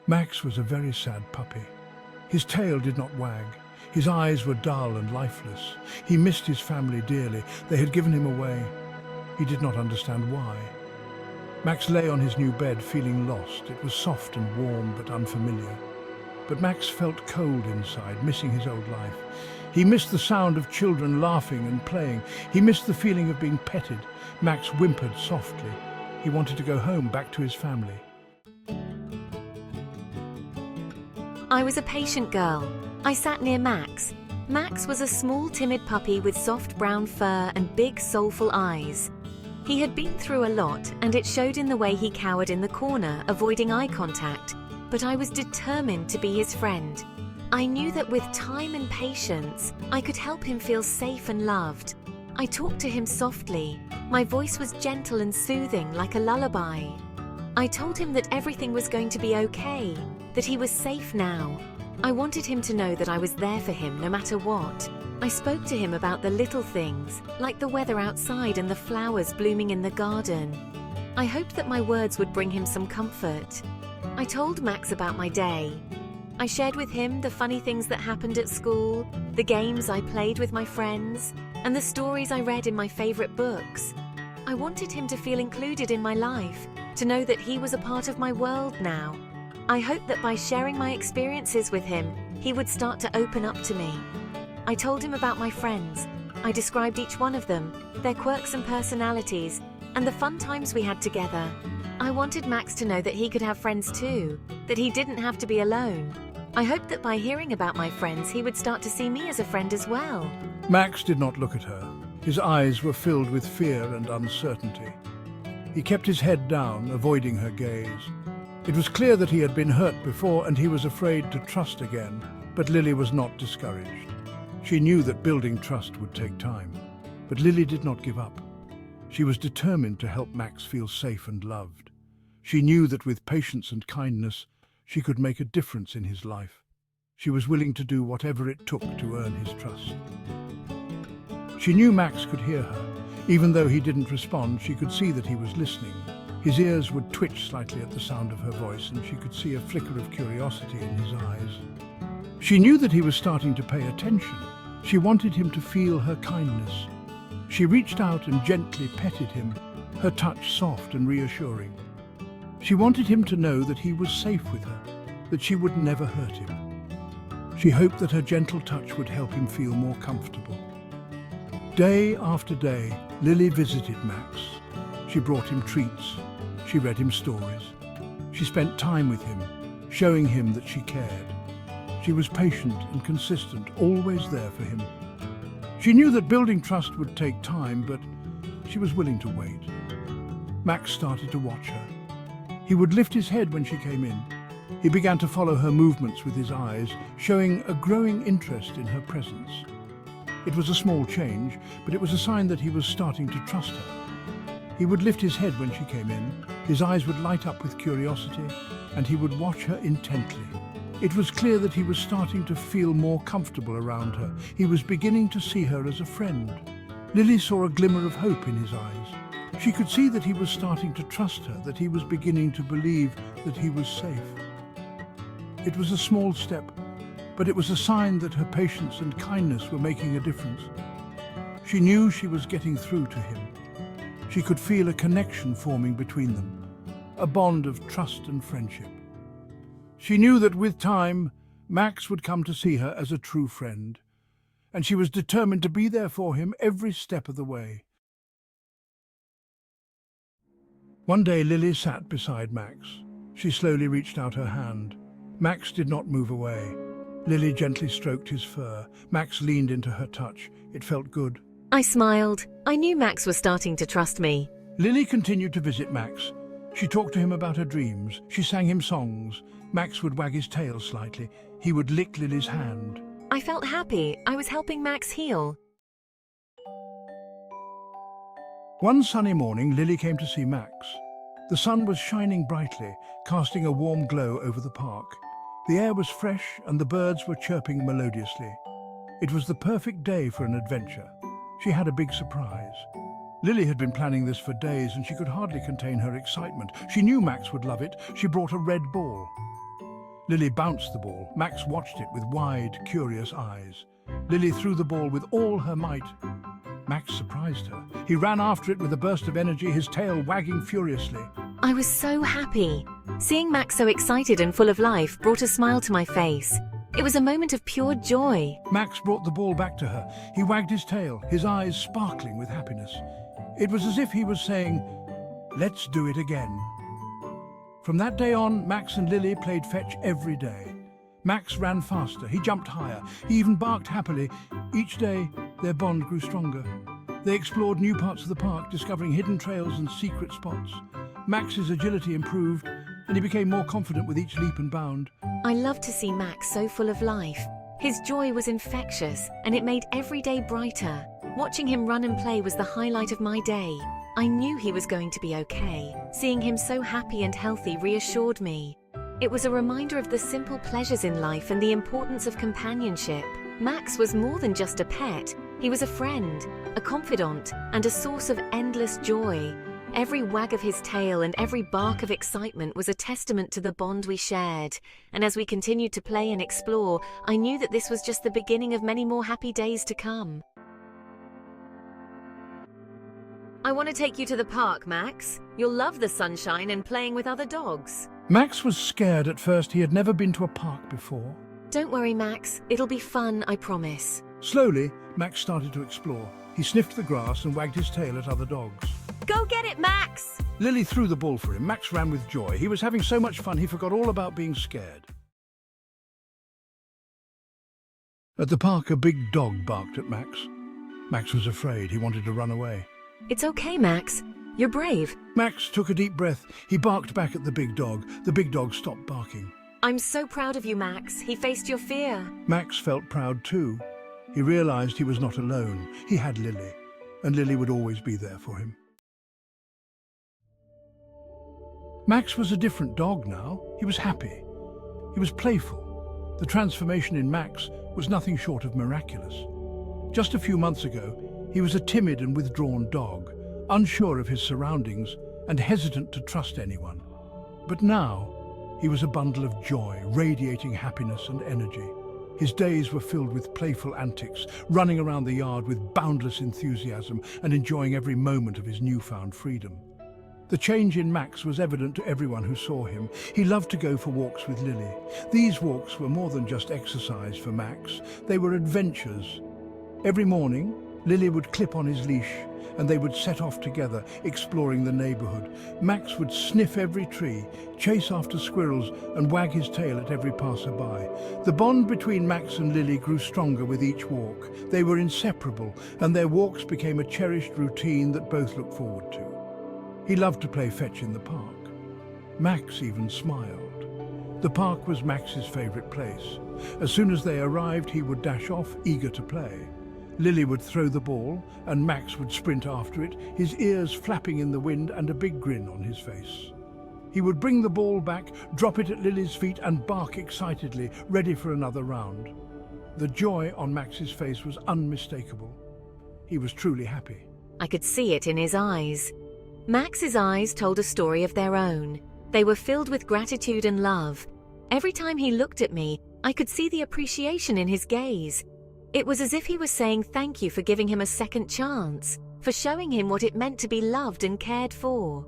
Max was a very sad puppy. His tail did not wag. His eyes were dull and lifeless. He missed his family dearly. They had given him away. He did not understand why. Max lay on his new bed, feeling lost. It was soft and warm, but unfamiliar. But Max felt cold inside, missing his old life. He missed the sound of children laughing and playing. He missed the feeling of being petted. Max whimpered softly. He wanted to go home, back to his family. I was a patient girl. I sat near Max. Max was a small, timid puppy with soft brown fur and big, soulful eyes. He had been through a lot, and it showed in the way he cowered in the corner, avoiding eye contact. But I was determined to be his friend. I knew that with time and patience, I could help him feel safe and loved. I talked to him softly. My voice was gentle and soothing, like a lullaby. I told him that everything was going to be okay, that he was safe now. I wanted him to know that I was there for him no matter what. I spoke to him about the little things, like the weather outside and the flowers blooming in the garden. I hoped that my words would bring him some comfort. I told Max about my day. I shared with him the funny things that happened at school, the games I played with my friends, and the stories I read in my favorite books. I wanted him to feel included in my life, to know that he was a part of my world now. I hoped that by sharing my experiences with him, he would start to open up to me. I told him about my friends. I described each one of them, their quirks and personalities, and the fun times we had together. I wanted Max to know that he could have friends too, that he didn't have to be alone. I hoped that by hearing about my friends, he would start to see me as a friend as well. Max did not look at her. His eyes were filled with fear and uncertainty. He kept his head down, avoiding her gaze. It was clear that he had been hurt before and he was afraid to trust again, but Lily was not discouraged. She knew that building trust would take time, but Lily did not give up. She was determined to help Max feel safe and loved. She knew that with patience and kindness, she could make a difference in his life. She was willing to do whatever it took to earn his trust. She knew Max could hear her. Even though he didn't respond, she could see that he was listening. His ears would twitch slightly at the sound of her voice, and she could see a flicker of curiosity in his eyes. She knew that he was starting to pay attention. She wanted him to feel her kindness. She reached out and gently petted him, her touch soft and reassuring. She wanted him to know that he was safe with her, that she would never hurt him. She hoped that her gentle touch would help him feel more comfortable. Day after day, Lily visited Max. She brought him treats. She read him stories. She spent time with him, showing him that she cared. She was patient and consistent, always there for him. She knew that building trust would take time, but she was willing to wait. Max started to watch her. He would lift his head when she came in. He began to follow her movements with his eyes, showing a growing interest in her presence. It was a small change, but it was a sign that he was starting to trust her. He would lift his head when she came in, his eyes would light up with curiosity, and he would watch her intently. It was clear that he was starting to feel more comfortable around her. He was beginning to see her as a friend. Lily saw a glimmer of hope in his eyes. She could see that he was starting to trust her, that he was beginning to believe that he was safe. It was a small step, but it was a sign that her patience and kindness were making a difference. She knew she was getting through to him. She could feel a connection forming between them, a bond of trust and friendship. She knew that with time, Max would come to see her as a true friend, and she was determined to be there for him every step of the way. One day, Lily sat beside Max. She slowly reached out her hand. Max did not move away. Lily gently stroked his fur. Max leaned into her touch. It felt good. I smiled. I knew Max was starting to trust me. Lily continued to visit Max. She talked to him about her dreams. She sang him songs. Max would wag his tail slightly. He would lick Lily's hand. I felt happy. I was helping Max heal. One sunny morning, Lily came to see Max. The sun was shining brightly, casting a warm glow over the park. The air was fresh and the birds were chirping melodiously. It was the perfect day for an adventure. She had a big surprise. Lily had been planning this for days and she could hardly contain her excitement. She knew Max would love it. She brought a red ball. Lily bounced the ball. Max watched it with wide, curious eyes. Lily threw the ball with all her might. Max surprised her. He ran after it with a burst of energy, his tail wagging furiously. I was so happy. Seeing Max so excited and full of life brought a smile to my face. It was a moment of pure joy. Max brought the ball back to her. He wagged his tail, his eyes sparkling with happiness. It was as if he was saying, "Let's do it again." From that day on, Max and Lily played fetch every day. Max ran faster, he jumped higher, he even barked happily. Each day, their bond grew stronger. They explored new parts of the park, discovering hidden trails and secret spots. Max's agility improved, and he became more confident with each leap and bound. I loved to see Max so full of life. His joy was infectious, and it made every day brighter. Watching him run and play was the highlight of my day. I knew he was going to be okay. Seeing him so happy and healthy reassured me. It was a reminder of the simple pleasures in life and the importance of companionship. Max was more than just a pet. He was a friend, a confidant, and a source of endless joy. Every wag of his tail and every bark of excitement was a testament to the bond we shared. And as we continued to play and explore, I knew that this was just the beginning of many more happy days to come. I want to take you to the park, Max. You'll love the sunshine and playing with other dogs. Max was scared at first. He had never been to a park before. Don't worry, Max. It'll be fun, I promise. Slowly, Max started to explore. He sniffed the grass and wagged his tail at other dogs. Go get it, Max! Lily threw the ball for him. Max ran with joy. He was having so much fun he forgot all about being scared. At the park, a big dog barked at Max. Max was afraid. He wanted to run away. It's okay, Max. You're brave. Max took a deep breath. He barked back at the big dog. The big dog stopped barking. I'm so proud of you, Max. He faced your fear. Max felt proud too. He realized he was not alone. He had Lily, and Lily would always be there for him. Max was a different dog now. He was happy. He was playful. The transformation in Max was nothing short of miraculous. Just a few months ago, he was a timid and withdrawn dog, unsure of his surroundings and hesitant to trust anyone. But now, he was a bundle of joy, radiating happiness and energy. His days were filled with playful antics, running around the yard with boundless enthusiasm and enjoying every moment of his newfound freedom. The change in Max was evident to everyone who saw him. He loved to go for walks with Lily. These walks were more than just exercise for Max. They were adventures. Every morning, Lily would clip on his leash and they would set off together, exploring the neighborhood. Max would sniff every tree, chase after squirrels and wag his tail at every passerby. The bond between Max and Lily grew stronger with each walk. They were inseparable, and their walks became a cherished routine that both looked forward to. He loved to play fetch in the park. Max even smiled. The park was Max's favorite place. As soon as they arrived, he would dash off, eager to play. Lily would throw the ball, and Max would sprint after it, his ears flapping in the wind and a big grin on his face. He would bring the ball back, drop it at Lily's feet, and bark excitedly, ready for another round. The joy on Max's face was unmistakable. He was truly happy. I could see it in his eyes. Max's eyes told a story of their own. They were filled with gratitude and love. Every time he looked at me, I could see the appreciation in his gaze. It was as if he was saying thank you for giving him a second chance, for showing him what it meant to be loved and cared for.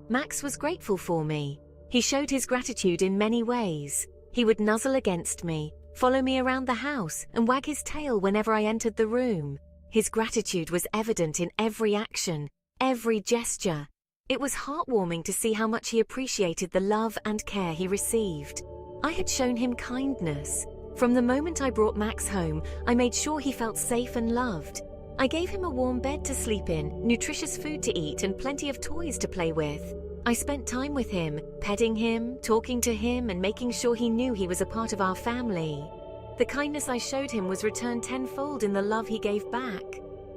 Max was grateful for me. He showed his gratitude in many ways. He would nuzzle against me, follow me around the house, and wag his tail whenever I entered the room. His gratitude was evident in every action, every gesture. It was heartwarming to see how much he appreciated the love and care he received. I had shown him kindness. From the moment I brought Max home, I made sure he felt safe and loved. I gave him a warm bed to sleep in, nutritious food to eat, and plenty of toys to play with. I spent time with him, petting him, talking to him, and making sure he knew he was a part of our family. The kindness I showed him was returned tenfold in the love he gave back.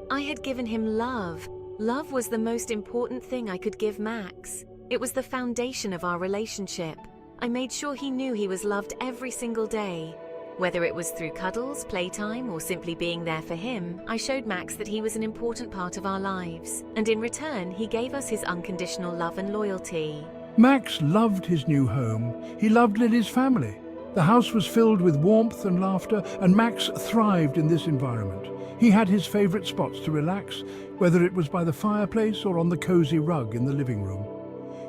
I had given him love. Love was the most important thing I could give Max. It was the foundation of our relationship. I made sure he knew he was loved every single day. Whether it was through cuddles, playtime, or simply being there for him, I showed Max that he was an important part of our lives. And in return, he gave us his unconditional love and loyalty. Max loved his new home. He loved Lily's family. The house was filled with warmth and laughter, and Max thrived in this environment. He had his favorite spots to relax, whether it was by the fireplace or on the cozy rug in the living room.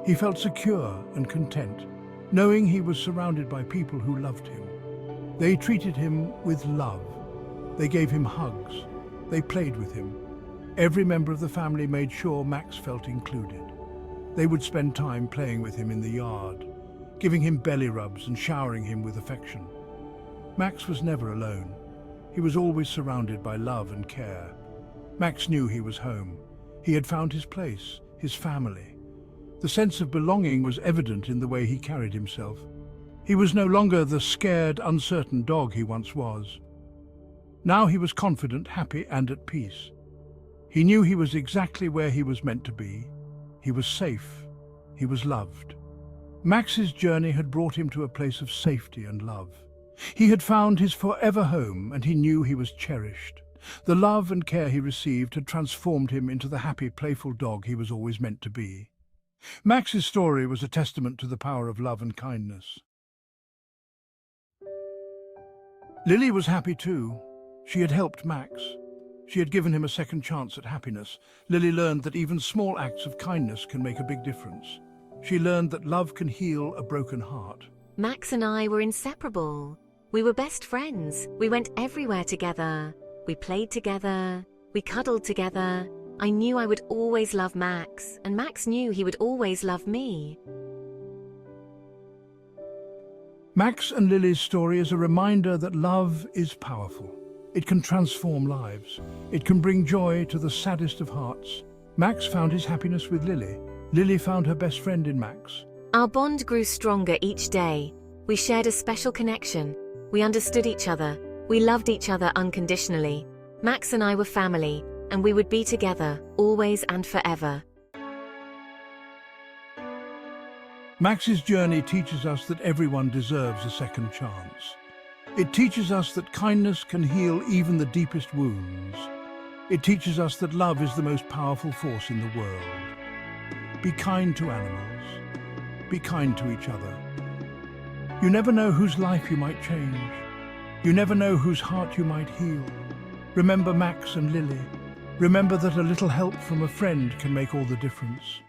He felt secure and content, knowing he was surrounded by people who loved him. They treated him with love. They gave him hugs. They played with him. Every member of the family made sure Max felt included. They would spend time playing with him in the yard, giving him belly rubs and showering him with affection. Max was never alone. He was always surrounded by love and care. Max knew he was home. He had found his place, his family. The sense of belonging was evident in the way he carried himself. He was no longer the scared, uncertain dog he once was. Now he was confident, happy, and at peace. He knew he was exactly where he was meant to be. He was safe. He was loved. Max's journey had brought him to a place of safety and love. He had found his forever home, and he knew he was cherished. The love and care he received had transformed him into the happy, playful dog he was always meant to be. Max's story was a testament to the power of love and kindness. Lily was happy too. She had helped Max. She had given him a second chance at happiness. Lily learned that even small acts of kindness can make a big difference. She learned that love can heal a broken heart. Max and I were inseparable. We were best friends. We went everywhere together. We played together. We cuddled together. I knew I would always love Max, and Max knew he would always love me. Max and Lily's story is a reminder that love is powerful. It can transform lives. It can bring joy to the saddest of hearts. Max found his happiness with Lily. Lily found her best friend in Max. Our bond grew stronger each day. We shared a special connection. We understood each other. We loved each other unconditionally. Max and I were family, and we would be together, always and forever. Max's journey teaches us that everyone deserves a second chance. It teaches us that kindness can heal even the deepest wounds. It teaches us that love is the most powerful force in the world. Be kind to animals. Be kind to each other. You never know whose life you might change. You never know whose heart you might heal. Remember Max and Lily. Remember that a little help from a friend can make all the difference.